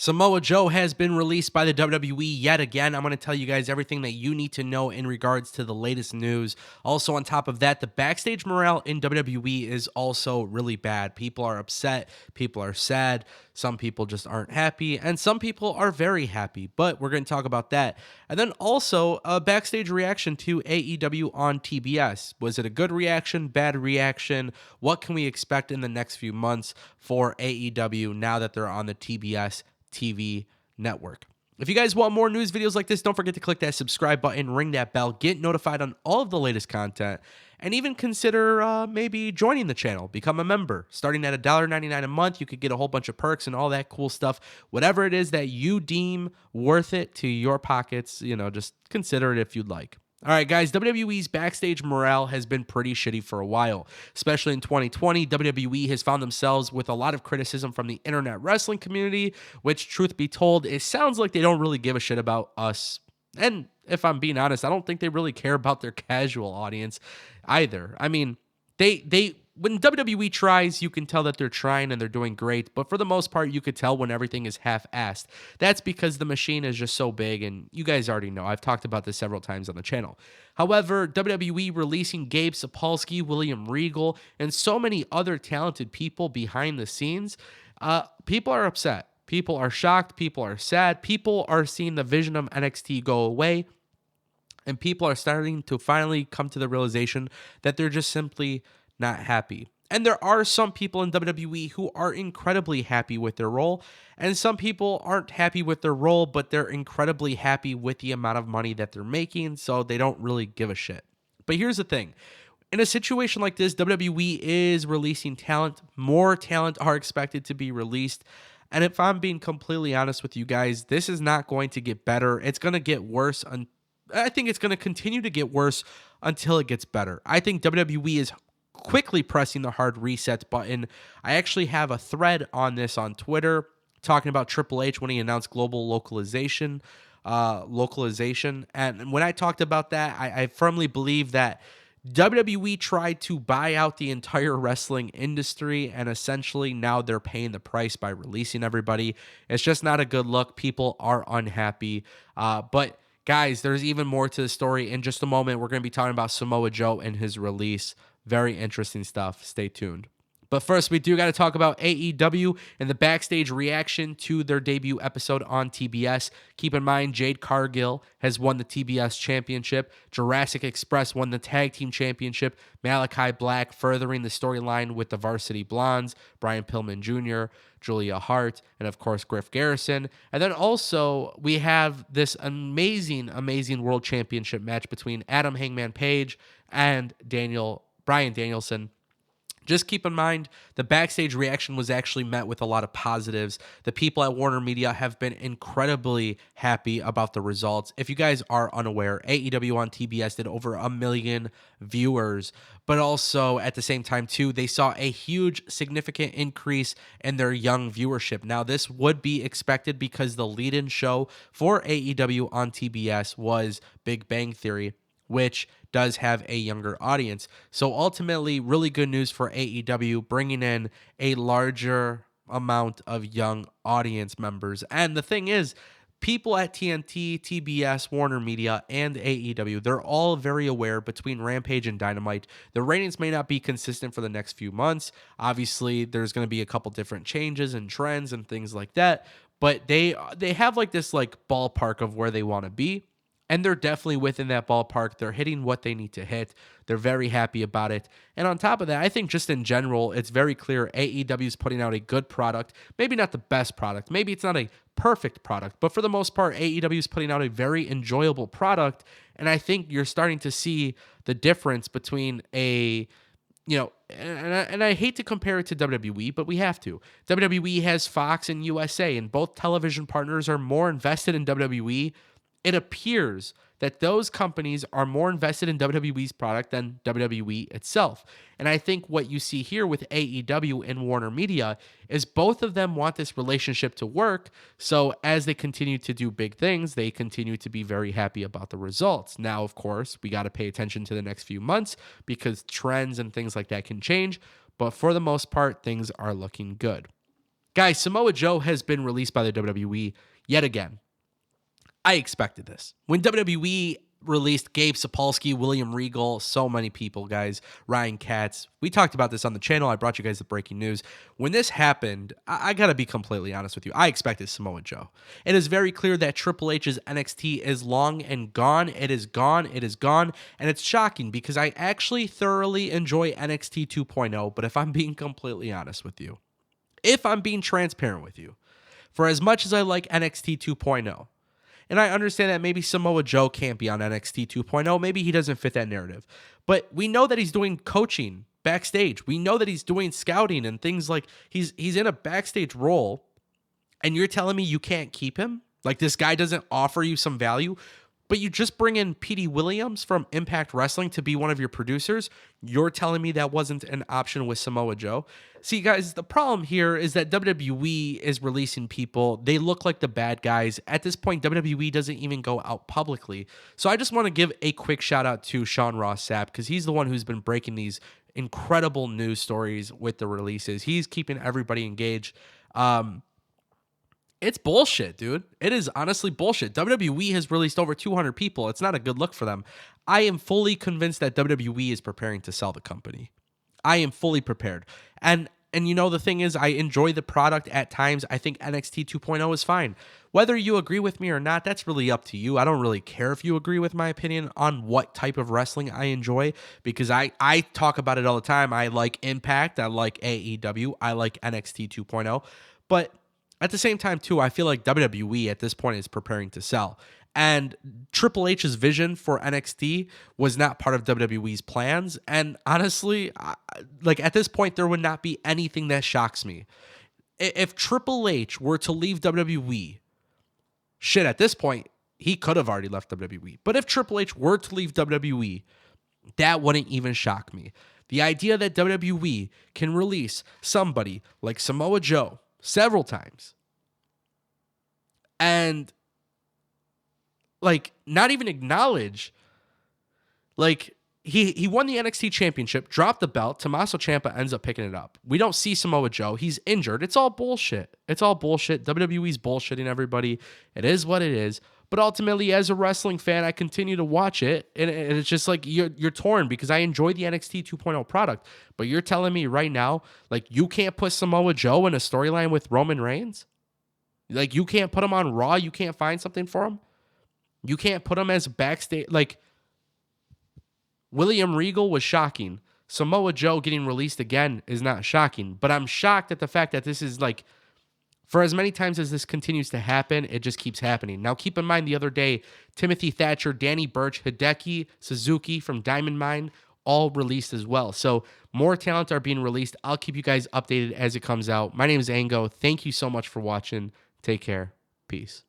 Samoa Joe has been released by the WWE yet again. I'm going to tell you guys everything that you need to know in regards to the latest news. Also, on top of that, the backstage morale in WWE is also really bad. People are upset, people are sad, some people just aren't happy, and some people are very happy. But we're going to talk about that. And then also a backstage reaction to AEW on TBS. Was it a good reaction, bad reaction? What can we expect in the next few months for AEW now that they're on the TBS TV network? If you guys want more news videos like this, don't forget to click that subscribe button, ring that bell, get notified on all of the latest content, and even consider maybe joining the channel, become a member. Starting at $1.99 a month, you could get a whole bunch of perks and all that cool stuff. Whatever it is that you deem worth it to your pockets, just consider it if you'd like. All right, guys, WWE's backstage morale has been pretty shitty for a while. Especially in 2020, WWE has found themselves with a lot of criticism from the internet wrestling community, which, truth be told, it sounds like they don't really give a shit about us. And if I'm being honest, I don't think they really care about their casual audience either. I mean, they when WWE tries, you can tell that they're trying and they're doing great, but for the most part, you could tell when everything is half-assed. That's because the machine is just so big, and you guys already know. I've talked about this several times on the channel. However, WWE releasing Gabe Sapolsky, William Regal, and so many other talented people behind the scenes, people are upset. People are shocked. People are sad. People are seeing the vision of NXT go away, and people are starting to finally come to the realization that they're just simply not happy. And there are some people in WWE who are incredibly happy with their role, and some people aren't happy with their role, but they're incredibly happy with the amount of money that they're making, so they don't really give a shit. But here's the thing. In a situation like this, WWE is releasing talent. More talent are expected to be released. And if I'm being completely honest with you guys, this is not going to get better. It's going to get worse. I think it's going to continue to get worse until it gets better. I think WWE is quickly pressing the hard reset button. I actually have a thread on this on Twitter talking about Triple H when he announced global localization. And when I talked about that, I firmly believe that WWE tried to buy out the entire wrestling industry, and essentially now they're paying the price by releasing everybody. It's just not a good look. People are unhappy. But guys, there's even more to the story. In just a moment, we're going to be talking about Samoa Joe and his release. Very interesting stuff. Stay tuned. But first, we do got to talk about AEW and the backstage reaction to their debut episode on TBS. Keep in mind, Jade Cargill has won the TBS championship. Jurassic Express won the tag team championship. Malachi Black furthering the storyline with the Varsity Blondes, Brian Pillman Jr., Julia Hart, and of course, Griff Garrison. And then also, we have this amazing world championship match between Adam Hangman Page and Bryan Danielson. Just keep in mind, the backstage reaction was actually met with a lot of positives. The people at Warner Media have been incredibly happy about the results. If you guys are unaware, AEW on TBS did over 1 million viewers, but also at the same time, too, they saw a huge, significant increase in their young viewership. Now, this would be expected because the lead-in show for AEW on TBS was Big Bang Theory, which does have a younger audience. So ultimately, really good news for AEW, bringing in a larger amount of young audience members. And the thing is, people at TNT, TBS, Warner Media, and AEW, they're all very aware between Rampage and Dynamite. The ratings may not be consistent for the next few months. Obviously, there's going to be a couple different changes and trends and things like that. But they have like this like ballpark of where they want to be. And they're definitely within that ballpark. They're hitting what they need to hit. They're very happy about it. And on top of that, I think just in general, it's very clear AEW is putting out a good product. Maybe not the best product. Maybe it's not a perfect product. But for the most part, AEW is putting out a very enjoyable product. And I think you're starting to see the difference between and I hate to compare it to WWE, but we have to. WWE has Fox and USA, and both television partners are more invested in WWE. It appears that those companies are more invested in WWE's product than WWE itself. And I think what you see here with AEW and Warner Media is both of them want this relationship to work. So as they continue to do big things, they continue to be very happy about the results. Now, of course, we got to pay attention to the next few months because trends and things like that can change. But for the most part, things are looking good. Guys, Samoa Joe has been released by the WWE yet again. I expected this. When WWE released Gabe Sapolsky, William Regal, so many people, guys, Ryan Katz. We talked about this on the channel. I brought you guys the breaking news. When this happened, I got to be completely honest with you. I expected Samoa Joe. It is very clear that Triple H's NXT is long and gone. It is gone. It is gone. And it's shocking because I actually thoroughly enjoy NXT 2.0. But if I'm being completely honest with you, if I'm being transparent with you, for as much as I like NXT 2.0, and I understand that maybe Samoa Joe can't be on NXT 2.0. Maybe he doesn't fit that narrative. But we know that he's doing coaching backstage. We know that he's doing scouting and things like he's in a backstage role. And you're telling me you can't keep him? Like this guy doesn't offer you some value? But you just bring in Petey Williams from Impact Wrestling to be one of your producers. You're telling me that wasn't an option with Samoa Joe. See, guys, the problem here is that WWE is releasing people. They look like the bad guys. At this point, WWE doesn't even go out publicly. So I just want to give a quick shout out to Sean Ross Sapp because he's the one who's been breaking these incredible news stories with the releases. He's keeping everybody engaged. It's bullshit, dude. It is honestly bullshit. WWE has released over 200 people. It's not a good look for them. I am fully convinced that WWE is preparing to sell the company. I am fully prepared. And you know, the thing is, I enjoy the product at times. I think NXT 2.0 is fine. Whether you agree with me or not, that's really up to you. I don't really care if you agree with my opinion on what type of wrestling I enjoy because I talk about it all the time. I like Impact. I like AEW. I like NXT 2.0. But at the same time, too, I feel like WWE at this point is preparing to sell. And Triple H's vision for NXT was not part of WWE's plans. And honestly, like at this point, there would not be anything that shocks me. If Triple H were to leave WWE, shit, at this point, he could have already left WWE. But if Triple H were to leave WWE, that wouldn't even shock me. The idea that WWE can release somebody like Samoa Joe several times and like not even acknowledge like he won the NXT championship, dropped the belt, Tommaso Ciampa ends up picking it up. We don't see Samoa Joe. He's injured. It's all bullshit. It's all bullshit. WWE's bullshitting everybody. It is what it is. But ultimately, as a wrestling fan, I continue to watch it, and it's just like you're torn because I enjoy the NXT 2.0 product, but you're telling me right now, like you can't put Samoa Joe in a storyline with Roman Reigns? Like you can't put him on Raw? You can't find something for him? You can't put him as backstage? Like William Regal was shocking. Samoa Joe getting released again is not shocking, but I'm shocked at the fact that this is like, for as many times as this continues to happen, it just keeps happening. Now, keep in mind the other day, Timothy Thatcher, Danny Burch, Hideki Suzuki from Diamond Mine, all released as well. So more talent are being released. I'll keep you guys updated as it comes out. My name is Ango. Thank you so much for watching. Take care. Peace.